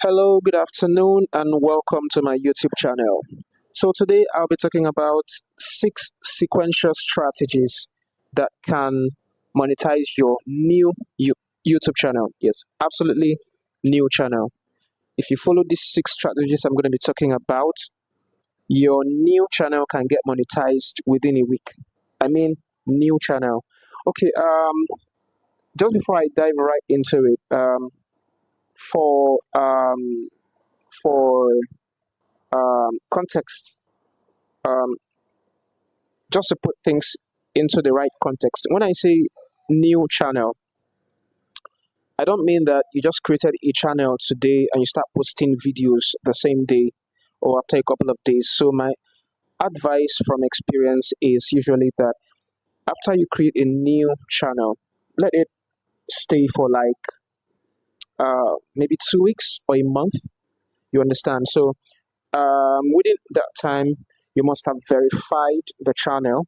Hello, good afternoon, and welcome to my YouTube channel. So, today I'll be talking about six sequential strategies that can monetize your new YouTube channel. Yes, absolutely new channel. If you follow these six strategies I'm going to be talking about, your new channel can get monetized within a week. I mean, new channel. Okay, just before I dive right into it, for um, for context, um, just to put things into the right context. When I say new channel, I don't mean that you just created a channel today and you start posting videos the same day or after a couple of days. So, my advice from experience is usually that after you create a new channel, let it stay for like maybe 2 weeks or a month. You understand? So, within that time, you must have verified the channel,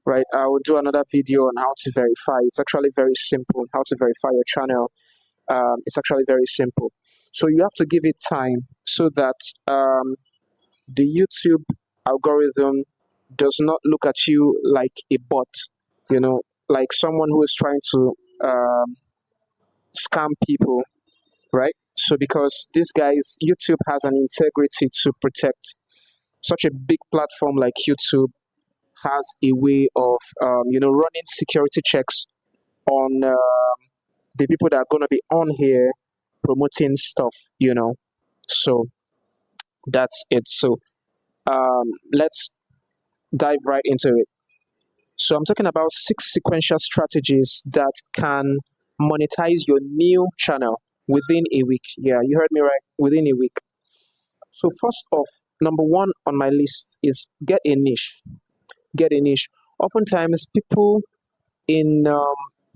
right? I will do another video on how to verify. It's actually very simple. How to verify your channel. It's actually very simple. So you have to give it time so that the YouTube algorithm does not look at you like a bot, like someone who is trying to scam people, right? So because these guys, YouTube has an integrity to protect. Such a big platform like YouTube has a way of running security checks on the people that are going to be on here promoting stuff. So that's it. So let's dive right into it. So I'm talking about six sequential strategies that can monetize your new channel within a week. Yeah, you heard me right, within a week. So first off, number one on my list is get a niche. Get a niche. Oftentimes people in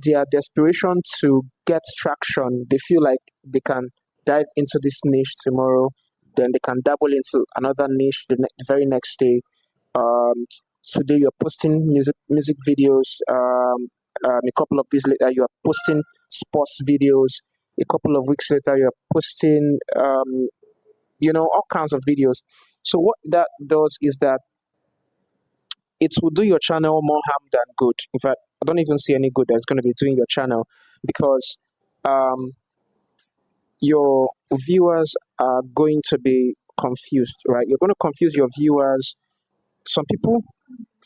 their desperation to get traction, they feel like they can dive into this niche tomorrow, then they can dabble into another niche the very next day. Um, Today you're posting music videos. A couple of days later, you are posting sports videos. A couple of weeks later, you're posting all kinds of videos. So what that does is that it will do your channel more harm than good. In fact, I don't even see any good that's going to be doing your channel because um, your viewers are going to be confused, right? You're going to confuse your viewers. Some people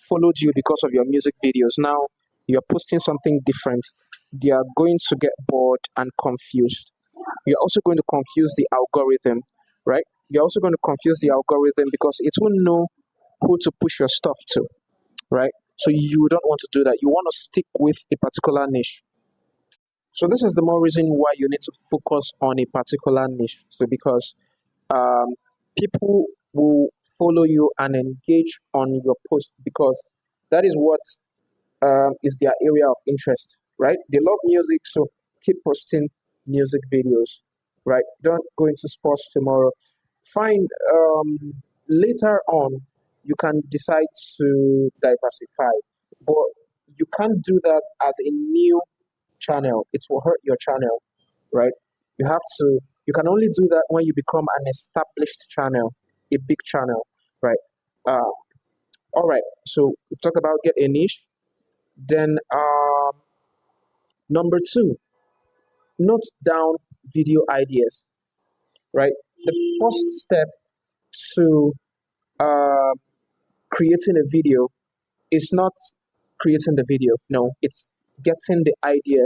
followed you because of your music videos. Now you're posting something different. They are going to get bored and confused. You're also going to confuse the algorithm, right? You're also going to confuse the algorithm because it will know who to push your stuff to, right? So you don't want to do that. You want to stick with a particular niche. So this is the more reason why you need to focus on a particular niche. So because um, people will follow you and engage on your post because that is what is their area of interest, right? They love music, so keep posting music videos, right? Don't go into sports tomorrow. Find later on you can decide to diversify, but you can't do that as a new channel. It will hurt your channel, right? You have to. You can only do that when you become an established channel, a big channel, right? Uh, all right. So we've talked about get a niche. Then number two, note down video ideas, right? The first step to uh, creating a video is not creating the video. No, it's getting the idea.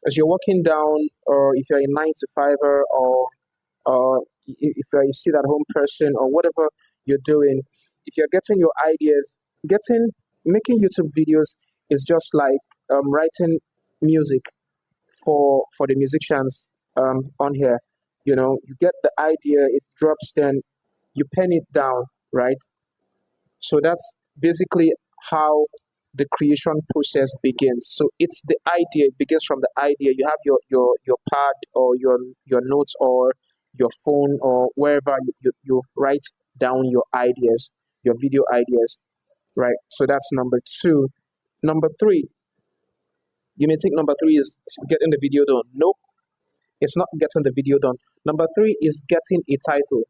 As you're walking down, or if you're a nine to fiver, or if you're a sit at home person, or whatever you're doing, if you're getting your ideas, getting making YouTube videos is just like writing music for the musicians on here. You get the idea, it drops, then you pen it down, right? So that's basically how the creation process begins. So it's the idea, it begins from the idea. You have your pad or your notes or your phone or wherever you write down your ideas, your video ideas, right? So that's number two. Number three, you may think number three is getting the video done. Nope. It's not getting the video done. Number three is getting a title.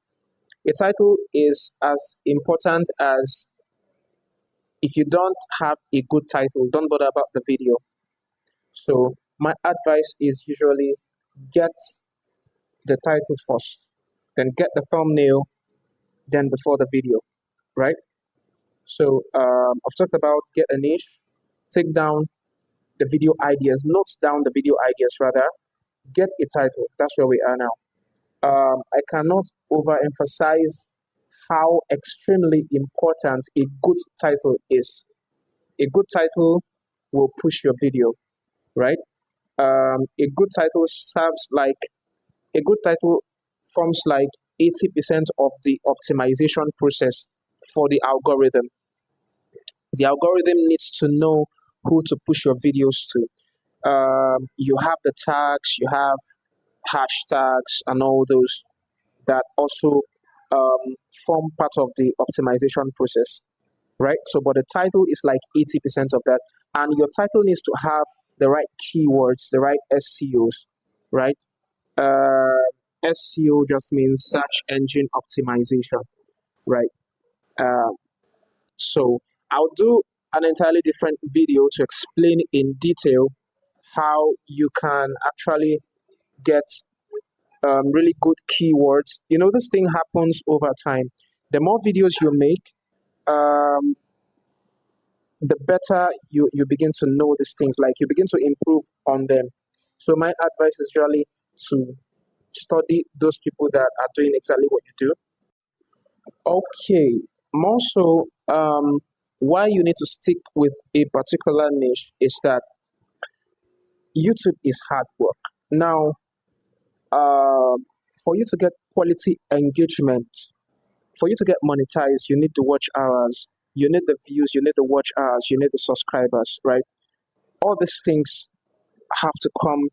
A title is as important as, if you don't have a good title, don't bother about the video. So my advice is usually get the title first, then get the thumbnail, then before the video, right? So I've talked about get a niche, take down the video ideas, note down the video ideas rather, get a title. That's where we are now. I cannot overemphasize how extremely important a good title is. A good title will push your video, right? A good title serves like a good title forms like 80% of the optimization process for the algorithm. The algorithm needs to know who to push your videos to. You have the tags, you have hashtags, and all those that also form part of the optimization process, right? So, but the title is like 80% of that. And your title needs to have the right keywords, the right SEOs, right? SEO just means search engine optimization, right? Uh, so, I'll do an entirely different video to explain in detail how you can actually get really good keywords. You know, this thing happens over time. The more videos you make, um, the better you begin to know these things, like you begin to improve on them. So my advice is really to study those people that are doing exactly what you do. Okay, more so, why you need to stick with a particular niche is that YouTube is hard work. Now, for you to get quality engagement, for you to get monetized, you need the watch hours, you need the views, you need the watch hours, you need the subscribers, right? All these things have to come,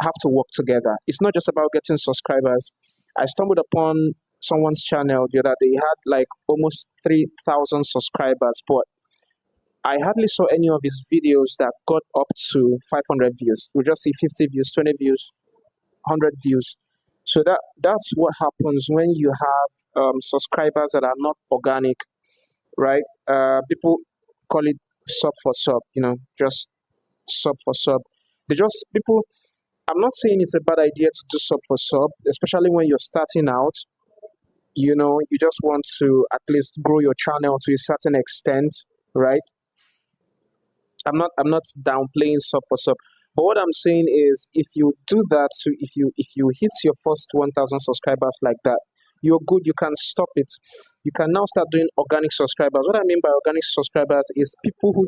have to work together. It's not just about getting subscribers. I stumbled upon someone's channel the other day. He had like almost 3,000 subscribers, but I hardly saw any of his videos that got up to 500 views. We just see 50 views, 20 views, 100 views. So that's what happens when you have subscribers that are not organic, right? People call it sub for sub, just sub for sub. They just people. I'm not saying it's a bad idea to do sub for sub, especially when you're starting out. You just want to at least grow your channel to a certain extent, right? I'm not downplaying sub for sub. But what I'm saying is, if you do that, so if you hit your first 1,000 subscribers like that, you're good. You can stop it. You can now start doing organic subscribers. What I mean by organic subscribers is people who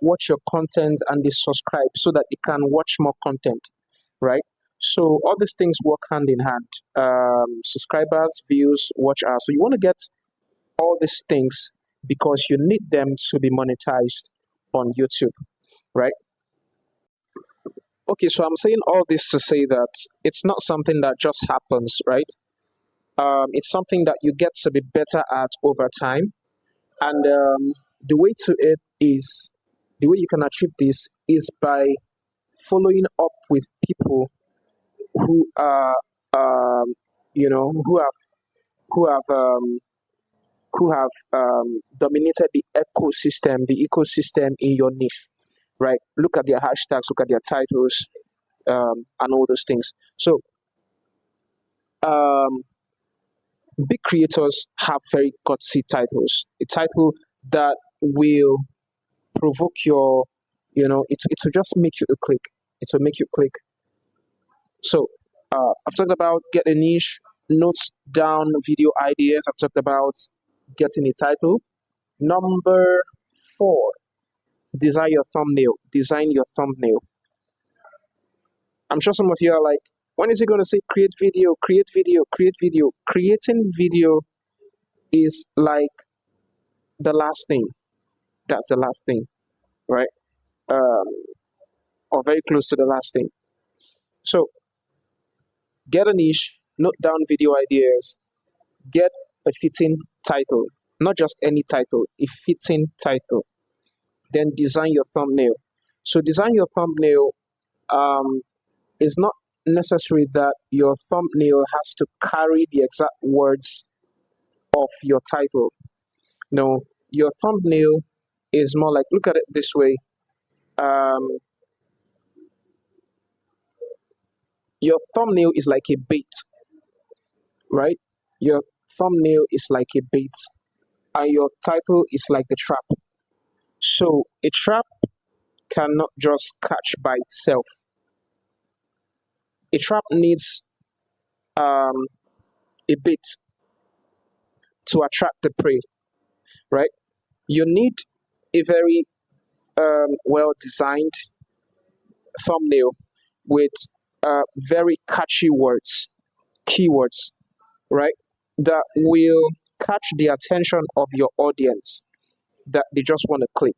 watch your content and they subscribe so that they can watch more content, right? So all these things work hand in hand. Subscribers, views, watch hours. So you want to get all these things because you need them to be monetized on YouTube, right? Okay, so I'm saying all this to say that it's not something that just happens, right? It's something that you get to be better at over time. And the way to it is, the way you can achieve this is by following up with people who are, you know, who have, um, who have dominated the ecosystem in your niche, right? Look at their hashtags, look at their titles, and all those things. So, um, big creators have very gutsy titles. A title that will provoke it will just make you click. It will make you click. So, I've talked about get a niche, notes down video ideas. I've talked about getting a title. Number four, design your thumbnail. Design your thumbnail. I'm sure some of you are like, when is he going to say create video, create video, create video? Creating video is like the last thing. That's the last thing, right? Um, or very close to the last thing. So get a niche, note down video ideas, get a fitting title, not just any title, a fitting title. Then design your thumbnail. So design your thumbnail is not necessary that your thumbnail has to carry the exact words of your title. No, your thumbnail is more like, look at it this way. Um, your thumbnail is like a bait, right? Your thumbnail is like a bait, and your title is like the trap. So a trap cannot just catch by itself. A trap needs um, a bait to attract the prey, right? You need a very well designed thumbnail with very catchy words, keywords, right? That will catch the attention of your audience that they just want to click.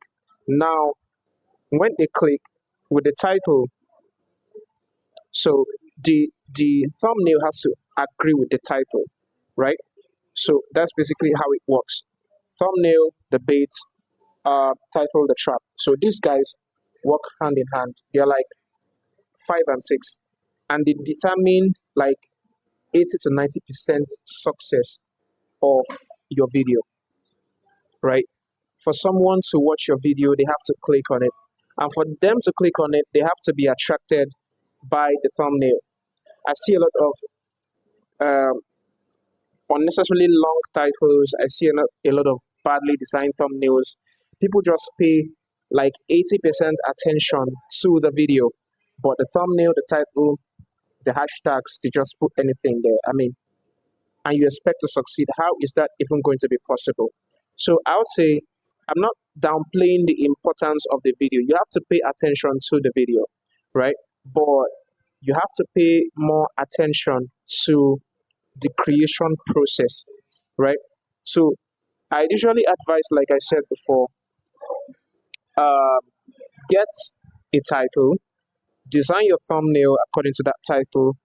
Now, when they click with the title, so the thumbnail has to agree with the title, right? So that's basically how it works. Thumbnail, the bait, title, the trap. So these guys work hand in hand. They're like five and six, and they determine like 80 to 90% success of your video, right? For someone to watch your video, they have to click on it, and for them to click on it, they have to be attracted by the thumbnail. I see a lot of um, unnecessarily long titles. I see a lot of badly designed thumbnails. People just pay like 80% attention to the video, but the thumbnail, the title, the hashtags, they just put anything there. I mean, and you expect to succeed. How is that even going to be possible? So I would say I'm not downplaying the importance of the video. You have to pay attention to the video, right? But you have to pay more attention to the creation process, right? So I usually advise, like I said before, uh, get a title, design your thumbnail according to that title,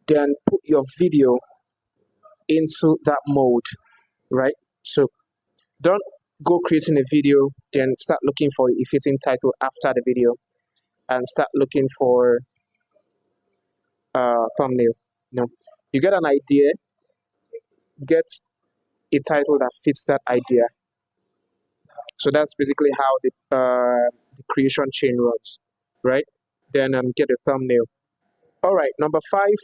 then put your video into that mode, right? So don't go creating a video, then start looking for a fitting title after the video and start looking for thumbnail. No, you get an idea, get a title that fits that idea. So that's basically how the creation chain runs, right? Then get a thumbnail. All right, number five,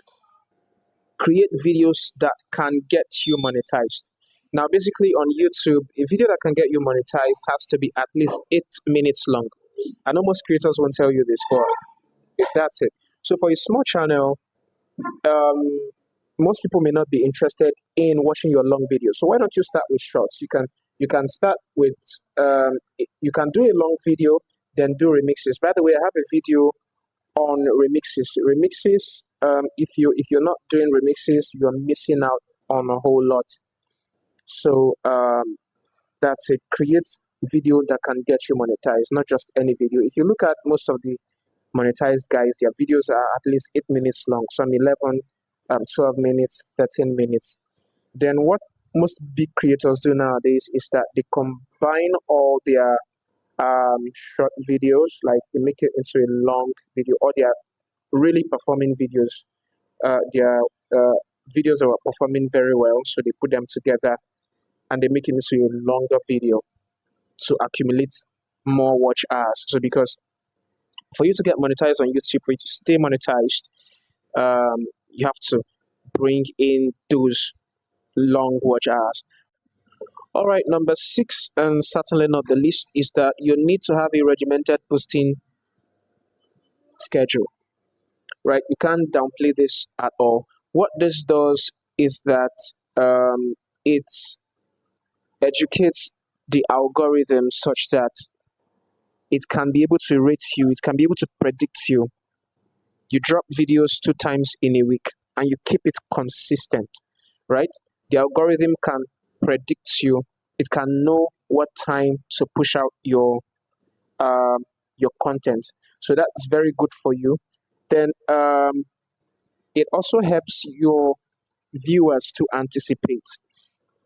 create videos that can get you monetized. Now, basically on YouTube, a video that can get you monetized has to be at least 8 minutes long. I know most creators won't tell you this, but that's it. So for a small channel, um, most people may not be interested in watching your long video. So why don't you start with shorts? You can start with you can do a long video, then do remixes. By the way, I have a video on remixes. Remixes. If you're not doing remixes, you're missing out on a whole lot. So that's it. Create video that can get you monetized, not just any video. If you look at most of the monetized guys, their videos are at least 8 minutes long, some 11, 12 minutes, 13 minutes. Then what most big creators do nowadays is that they combine all their short videos, like they make it into a long video, or they are really performing videos. Their videos are performing very well, so they put them together and they make it into a longer video to accumulate more watch hours. So because for you to get monetized on YouTube, for you to stay monetized, you have to bring in those long watch hours. All right, number six, and certainly not the least, is that you need to have a regimented posting schedule, right? You can't downplay this at all. What this does is that it educates the algorithm such that it can be able to rate you, it can be able to predict you. You drop videos 2 times in a week and you keep it consistent, right? The algorithm can predict you. It can know what time to push out your content. So that's very good for you. Then it also helps your viewers to anticipate.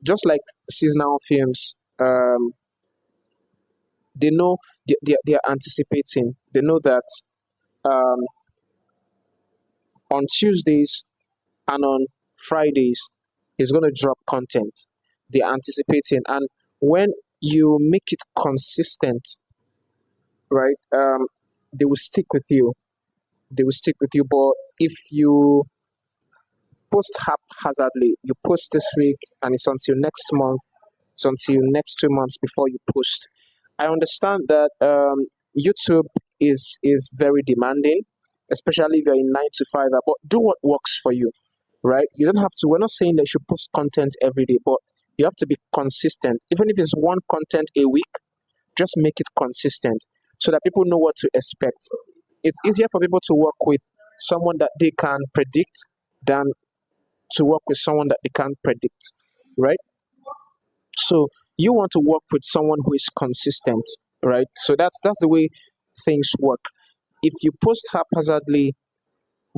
Just like seasonal films, they know they are anticipating. They know that um, on Tuesdays and on Fridays, he's going to drop content. They're anticipating. And when you make it consistent, right, they will stick with you. They will stick with you. But if you post haphazardly, you post this week and it's until next month, it's until next 2 months before you post. I understand that YouTube is very demanding, especially if you're in 9 to 5, but do what works for you, right? You don't have to, we're not saying that you should post content every day, but you have to be consistent. Even if it's one content a week, just make it consistent so that people know what to expect. It's easier for people to work with someone that they can predict than to work with someone that they can't predict, right? So you want to work with someone who is consistent, right? So that's the way things work. If you post haphazardly,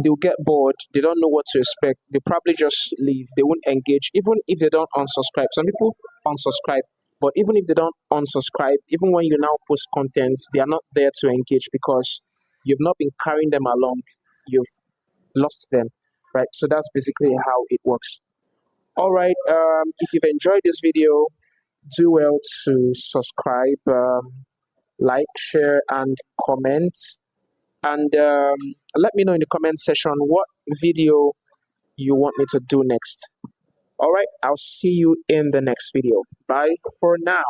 they'll get bored. They don't know what to expect. They probably just leave. They won't engage, even if they don't unsubscribe. Some people unsubscribe, but even if they don't unsubscribe, even when you now post content, they are not there to engage because you've not been carrying them along. You've lost them, right? So that's basically how it works. All right. If you've enjoyed this video, do well to subscribe, like, share, and comment. And let me know in the comment section what video you want me to do next. All right. I'll see you in the next video. Bye for now.